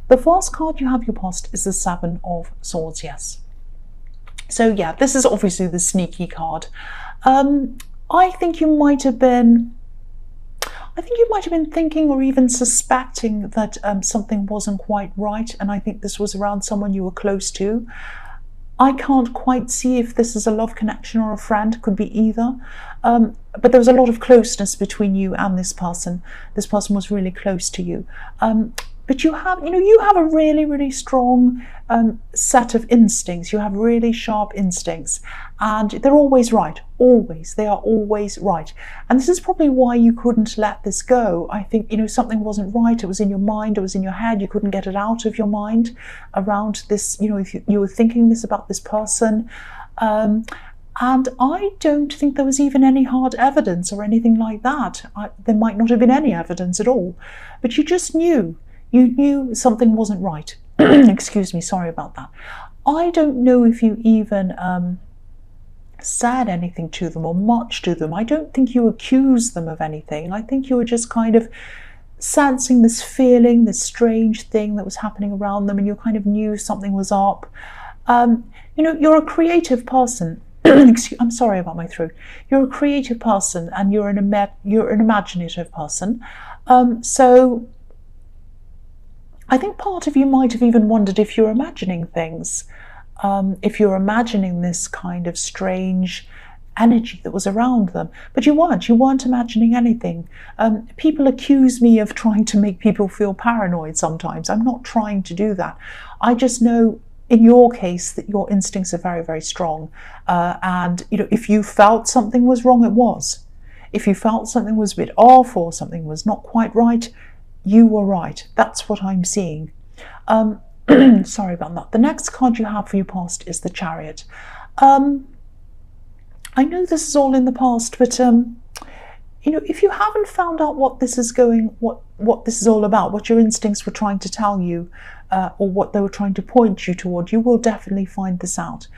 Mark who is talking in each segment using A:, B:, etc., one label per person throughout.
A: The first card you have your past is the Seven of Swords, yes. So yeah, this is obviously the sneaky card. I think you might have been thinking or even suspecting that something wasn't quite right, and I think this was around someone you were close to. I can't quite see if this is a love connection or a friend, could be either. But there was a lot of closeness between you and this person. This person was really close to you. But you have a really, really strong set of instincts. You have really sharp instincts, and they're always right. Always, they are always right. And this is probably why you couldn't let this go. I think something wasn't right. It was in your mind. It was in your head. You couldn't get it out of your mind around this. If you were thinking this about this person. And I don't think there was even any hard evidence or anything like that. There might not have been any evidence at all, but you just knew. You knew something wasn't right. Excuse me, sorry about that. I don't know if you even said anything to them or much to them. I don't think you accused them of anything. I think you were just kind of sensing this feeling, this strange thing that was happening around them, and you kind of knew something was up. You're a creative person. I'm sorry about my throat. You're a creative person, and you're an imaginative person. So I think part of you might have even wondered if you're imagining things, if you're imagining this kind of strange energy that was around them. But you weren't imagining anything. People accuse me of trying to make people feel paranoid sometimes. I'm not trying to do that. I just know in your case that your instincts are very, very strong. And if you felt something was wrong, it was. If you felt something was a bit off or something was not quite right, you were right. That's what I'm seeing. Sorry about that. The next card you have for your past is the Chariot. I know this is all in the past, but if you haven't found out what this is what this is all about, what your instincts were trying to tell you, or what they were trying to point you toward, you will definitely find this out.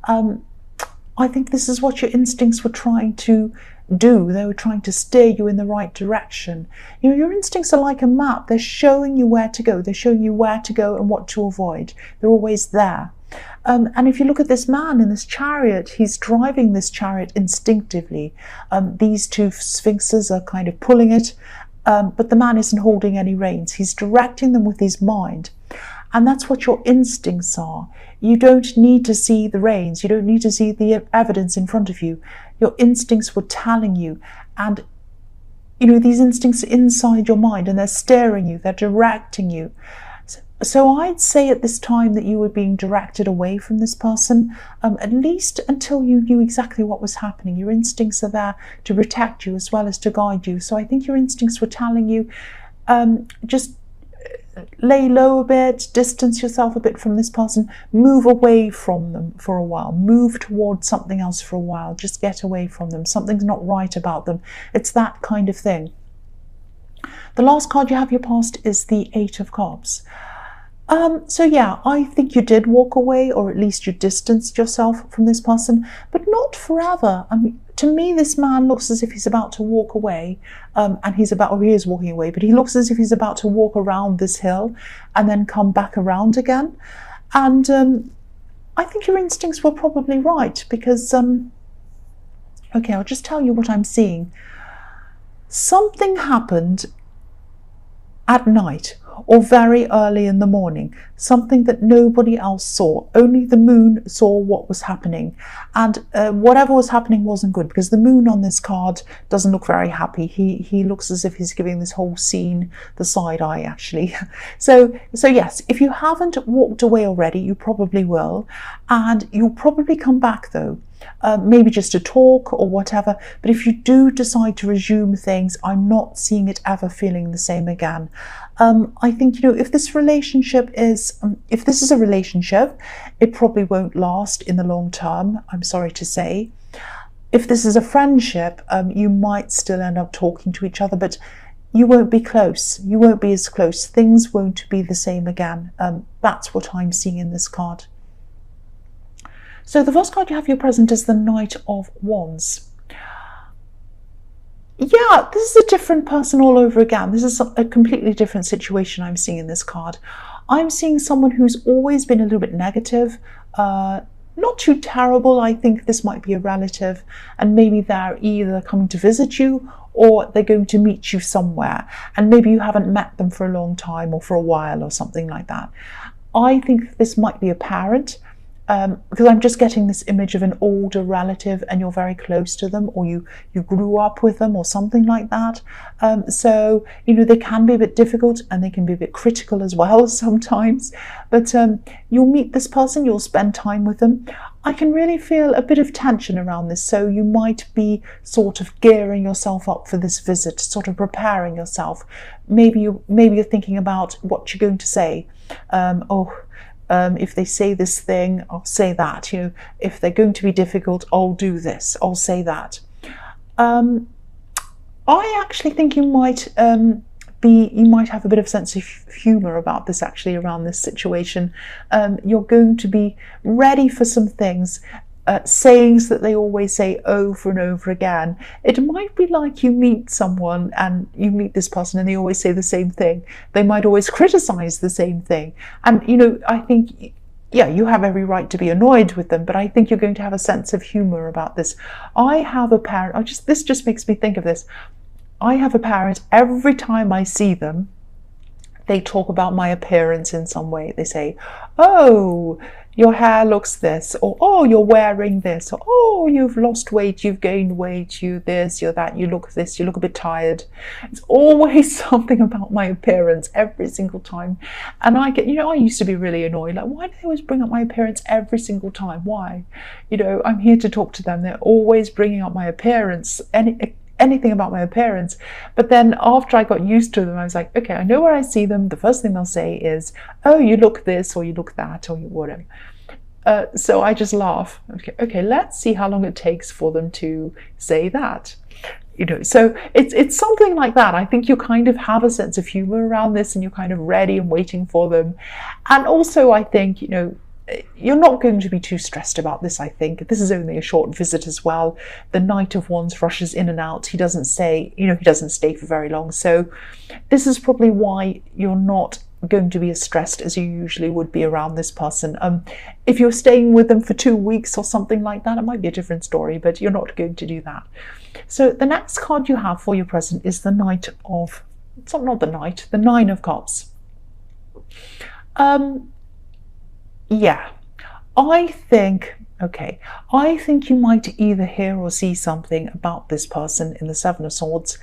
A: I think this is what your instincts were trying to do. They were trying to steer you in the right direction. Your instincts are like a map. They're showing you where to go. They're showing you where to go and what to avoid. They're always there. And if you look at this man in this chariot, he's driving this chariot instinctively. These two sphinxes are kind of pulling it, but the man isn't holding any reins. He's directing them with his mind. And that's what your instincts are. You don't need to see the reins. You don't need to see the evidence in front of you. Your instincts were telling you. And, these instincts are inside your mind, and they're steering you. They're directing you. So I'd say at this time that you were being directed away from this person, at least until you knew exactly what was happening. Your instincts are there to protect you as well as to guide you. So I think your instincts were telling you, just lay low a bit, distance yourself a bit from this person, move away from them for a while, move towards something else for a while, just get away from them. Something's not right about them. It's that kind of thing. The last card you have your past is the Eight of Cups. So yeah, I think you did walk away, or at least you distanced yourself from this person, but not forever. I mean, to me, this man looks as if he's about to walk away, and he is walking away, but he looks as if he's about to walk around this hill and then come back around again. And I think your instincts were probably right, because, okay, I'll just tell you what I'm seeing. Something happened at night or very early in the morning, something that nobody else saw. Only the moon saw what was happening, and whatever was happening wasn't good, because the moon on this card doesn't look very happy. He looks as if he's giving this whole scene the side eye, actually. So yes, if you haven't walked away already, you probably will, and you'll probably come back though. Maybe just to talk or whatever, but if you do decide to resume things, I'm not seeing it ever feeling the same again. I think, if this is a relationship, it probably won't last in the long term, I'm sorry to say. If this is a friendship, you might still end up talking to each other, but you won't be close. You won't be as close. Things won't be the same again. That's what I'm seeing in this card. So the first card you have your present is the Knight of Wands. Yeah, this is a different person all over again. This is a completely different situation I'm seeing in this card. I'm seeing someone who's always been a little bit negative, not too terrible. I think this might be a relative, and maybe they're either coming to visit you or they're going to meet you somewhere, and maybe you haven't met them for a long time or for a while or something like that. I think this might be a parent, because I'm just getting this image of an older relative and you're very close to them, or you grew up with them or something like that. So, they can be a bit difficult and they can be a bit critical as well sometimes. But you'll meet this person, you'll spend time with them. I can really feel a bit of tension around this. So you might be sort of gearing yourself up for this visit, sort of preparing yourself. Maybe you're thinking about what you're going to say. If they say this thing, I'll say that. If they're going to be difficult, I'll do this, I'll say that. I actually think you might have a bit of sense of humor about this, actually, around this situation. You're going to be ready for some things, sayings that they always say over and over again. It might be like you meet someone and you meet this person and they always say the same thing. They might always criticize the same thing. And, I think, yeah, you have every right to be annoyed with them, but I think you're going to have a sense of humor about this. I have a parent, this just makes me think of this. I have a parent, every time I see them, they talk about my appearance in some way. They say, oh, your hair looks this, or oh, you're wearing this, or oh, you've lost weight, you've gained weight, you this, you're that, you look this, you look a bit tired. It's always something about my appearance every single time. And I get, I used to be really annoyed, like, why do they always bring up my appearance every single time? Why? I'm here to talk to them. They're always bringing up my appearance, anything about my appearance. But then after I got used to them, I was like, okay, I know where I see them, the first thing they'll say is, oh, you look this, or you look that, or you whatever. So I just laugh. Okay, let's see how long it takes for them to say that. So it's something like that. I think you kind of have a sense of humor around this, and you're kind of ready and waiting for them. And also, I think, you're not going to be too stressed about this. I think this is only a short visit as well. The Knight of Wands rushes in and out. He doesn't stay for very long. So this is probably why you're not going to be as stressed as you usually would be around this person. If you're staying with them for 2 weeks or something like that, it might be a different story, but you're not going to do that. So the next card you have for your present is the the Nine of Cups. Yeah, I think you might either hear or see something about this person in the Seven of Swords,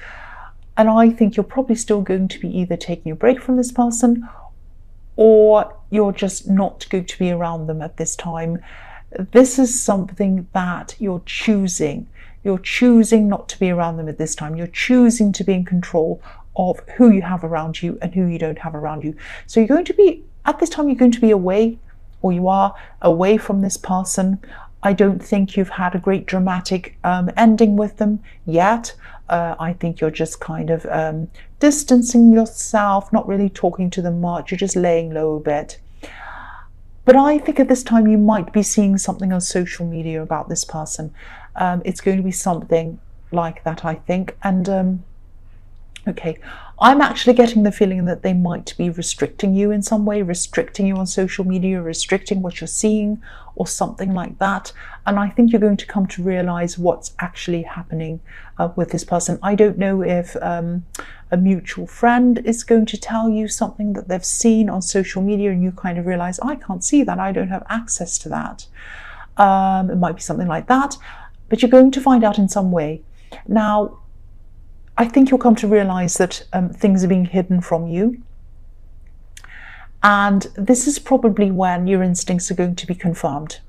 A: and I think you're probably still going to be either taking a break from this person, or you're just not going to be around them at this time. This is something that you're choosing. You're choosing not to be around them at this time. You're choosing to be in control of who you have around you and who you don't have around you. So you're going to be, at this time, you're going to be away, or you are away from this person. I don't think you've had a great dramatic ending with them yet. I think you're just kind of distancing yourself, not really talking to them much. You're just laying low a bit. But I think at this time you might be seeing something on social media about this person. It's going to be something like that, I think. And okay, I'm actually getting the feeling that they might be restricting you in some way, restricting you on social media, restricting what you're seeing, or something like that. And I think you're going to come to realize what's actually happening with this person. I don't know if a mutual friend is going to tell you something that they've seen on social media, and you kind of realize, I can't see that, I don't have access to that. It might be something like that, but you're going to find out in some way. Now, I think you'll come to realize that things are being hidden from you. And this is probably when your instincts are going to be confirmed.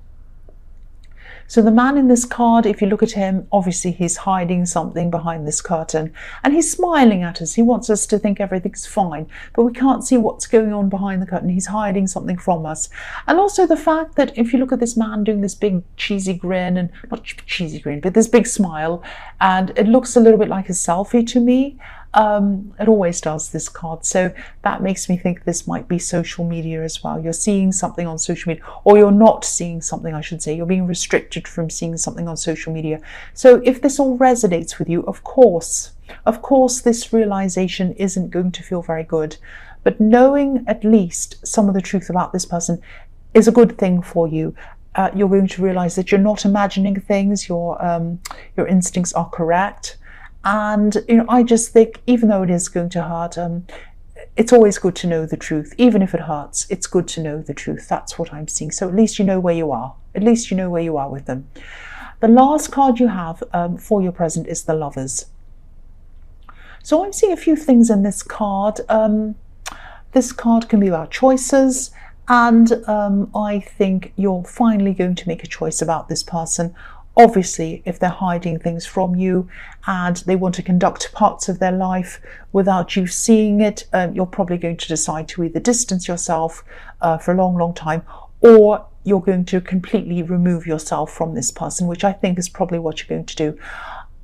A: So the man in this card, if you look at him, obviously he's hiding something behind this curtain, and he's smiling at us. He wants us to think everything's fine, but we can't see what's going on behind the curtain. He's hiding something from us. And also the fact that if you look at this man doing this big cheesy grin, and not cheesy grin, but this big smile, and it looks a little bit like a selfie to me. It always does, this card. So that makes me think this might be social media as well. You're seeing something on social media, or you're not seeing something, I should say. You're being restricted from seeing something on social media. So if this all resonates with you, of course, this realization isn't going to feel very good. but knowing at least some of the truth about this person is a good thing for you. You're going to realize that you're not imagining things, your instincts are correct. And I just think, even though it is going to hurt, it's always good to know the truth. Even if it hurts, it's good to know the truth. That's what I'm seeing. So at least you know where you are. At least you know where you are with them. The last card you have for your present is the Lovers. So I'm seeing a few things in this card. This card can be about choices. And I think you're finally going to make a choice about this person. Obviously, if they're hiding things from you and they want to conduct parts of their life without you seeing it, you're probably going to decide to either distance yourself for a long, long time, or you're going to completely remove yourself from this person, which I think is probably what you're going to do.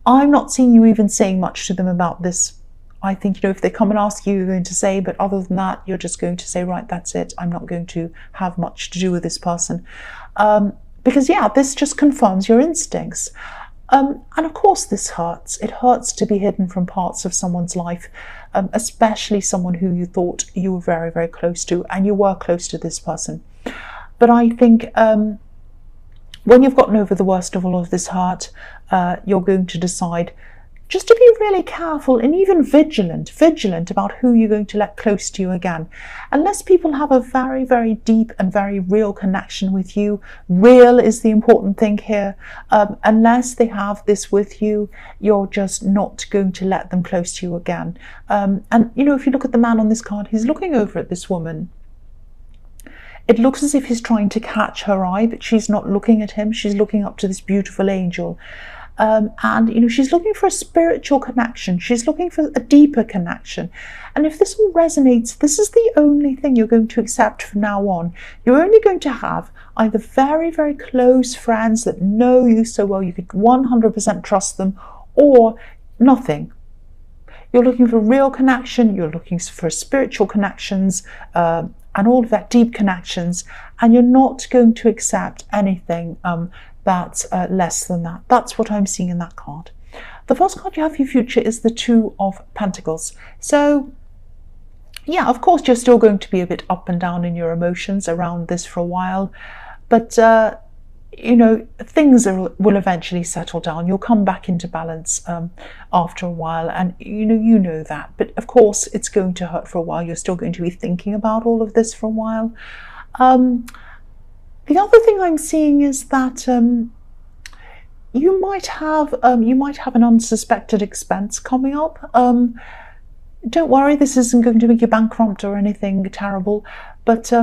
A: I'm not seeing you even saying much to them about this. I think, if they come and ask you, you're going to say, but other than that, you're just going to say, right, that's it. I'm not going to have much to do with this person. Because, yeah, this just confirms your instincts. And of course, this hurts. It hurts to be hidden from parts of someone's life, especially someone who you thought you were very, very close to, and you were close to this person. But I think when you've gotten over the worst of all of this hurt, you're going to decide just to be really careful and even vigilant about who you're going to let close to you again. Unless people have a very, very deep and very real connection with you, real is the important thing here. Unless they have this with you, you're just not going to let them close to you again. And if you look at the man on this card, he's looking over at this woman. It looks as if he's trying to catch her eye, but she's not looking at him. She's looking up to this beautiful angel. And she's looking for a spiritual connection. She's looking for a deeper connection. And if this all resonates, this is the only thing you're going to accept from now on. You're only going to have either very, very close friends that know you so well you could 100% trust them, or nothing. You're looking for real connection. You're looking for spiritual connections and all of that deep connections. And you're not going to accept anything that's less than that. That's what I'm seeing in that card. The first card you have for your future is the Two of Pentacles. So, yeah, of course, you're still going to be a bit up and down in your emotions around this for a while. But, things will eventually settle down. You'll come back into balance after a while. And, you know that. But, of course, it's going to hurt for a while. You're still going to be thinking about all of this for a while. The other thing I'm seeing is that you might have an unsuspected expense coming up. Don't worry, this isn't going to make you bankrupt or anything terrible, but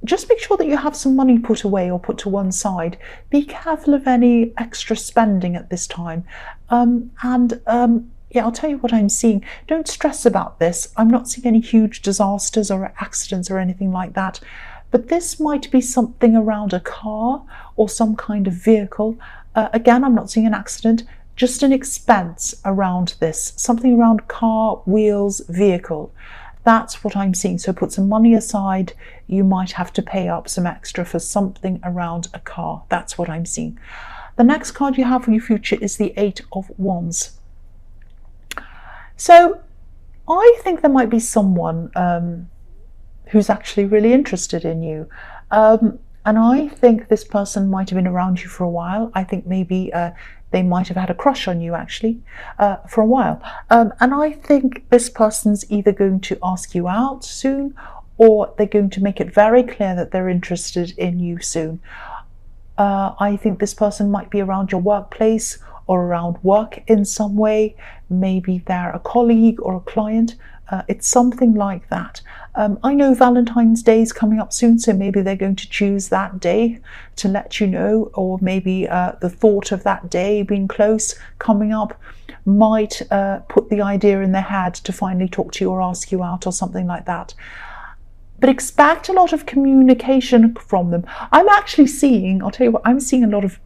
A: just make sure that you have some money put away or put to one side. Be careful of any extra spending at this time. Yeah, I'll tell you what I'm seeing. Don't stress about this. I'm not seeing any huge disasters or accidents or anything like that. But this might be something around a car or some kind of vehicle. Again, I'm not seeing an accident, just an expense around this. Something around car, wheels, vehicle. That's what I'm seeing. So put some money aside. You might have to pay up some extra for something around a car. That's what I'm seeing. The next card you have for your future is the Eight of Wands. So I think there might be someone who's actually really interested in you. And I think this person might have been around you for a while. I think maybe they might have had a crush on you actually for a while. And I think this person's either going to ask you out soon, or they're going to make it very clear that they're interested in you soon. I think this person might be around your workplace or around work in some way. Maybe they're a colleague or a client. It's something like that. I know Valentine's Day is coming up soon, so maybe they're going to choose that day to let you know, or maybe the thought of that day being close, coming up, might put the idea in their head to finally talk to you or ask you out or something like that. But expect a lot of communication from them. I'm actually seeing, I'll tell you what, I'm seeing a lot of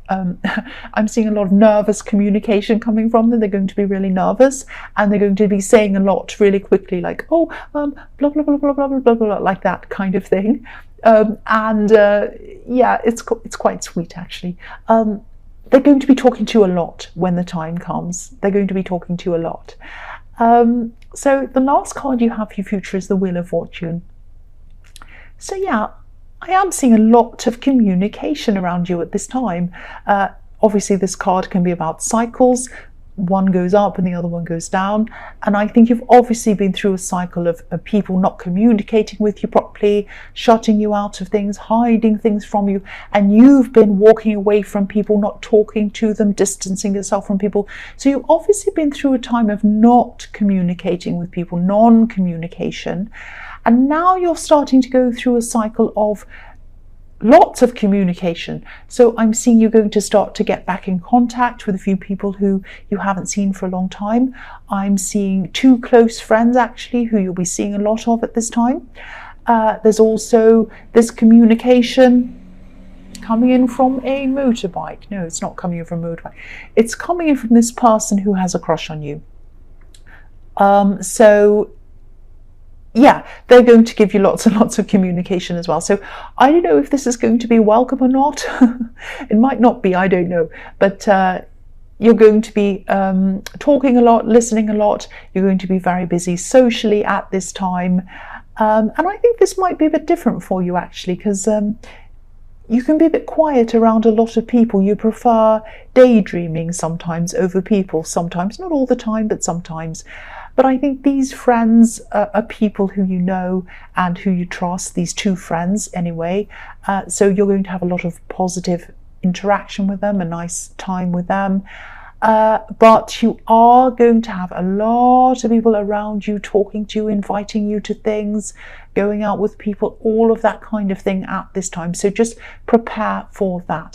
A: nervous communication coming from them. They're going to be really nervous, and they're going to be saying a lot really quickly, like, oh, blah, blah, blah, blah, blah, blah, blah, blah, like that kind of thing. Yeah, it's quite sweet, actually. They're going to be talking to you a lot when the time comes. They're going to be talking to you a lot. So the last card you have for your future is the Wheel of Fortune. So yeah, I am seeing a lot of communication around you at this time. Obviously, this card can be about cycles. One goes up and the other one goes down. And I think you've obviously been through a cycle of people not communicating with you properly, shutting you out of things, hiding things from you. And you've been walking away from people, not talking to them, distancing yourself from people. So you've obviously been through a time of not communicating with people, non-communication. And now you're starting to go through a cycle of lots of communication. So I'm seeing you're going to start to get back in contact with a few people who you haven't seen for a long time. I'm seeing 2 close friends actually who you'll be seeing a lot of at this time. There's also this communication coming in from a motorbike. No, it's not coming in from a motorbike. It's coming in from this person who has a crush on you. So yeah, they're going to give you lots and lots of communication as well. So I don't know if this is going to be welcome or not. It might not be, I don't know. But you're going to be talking a lot, listening a lot. You're going to be very busy socially at this time. And I think this might be a bit different for you actually, because you can be a bit quiet around a lot of people. You prefer daydreaming sometimes over people, sometimes, not all the time, but sometimes. But I think these friends are people who you know and who you trust, these 2 friends anyway. So you're going to have a lot of positive interaction with them, a nice time with them. But you are going to have a lot of people around you talking to you, inviting you to things, going out with people, all of that kind of thing at this time. So just prepare for that.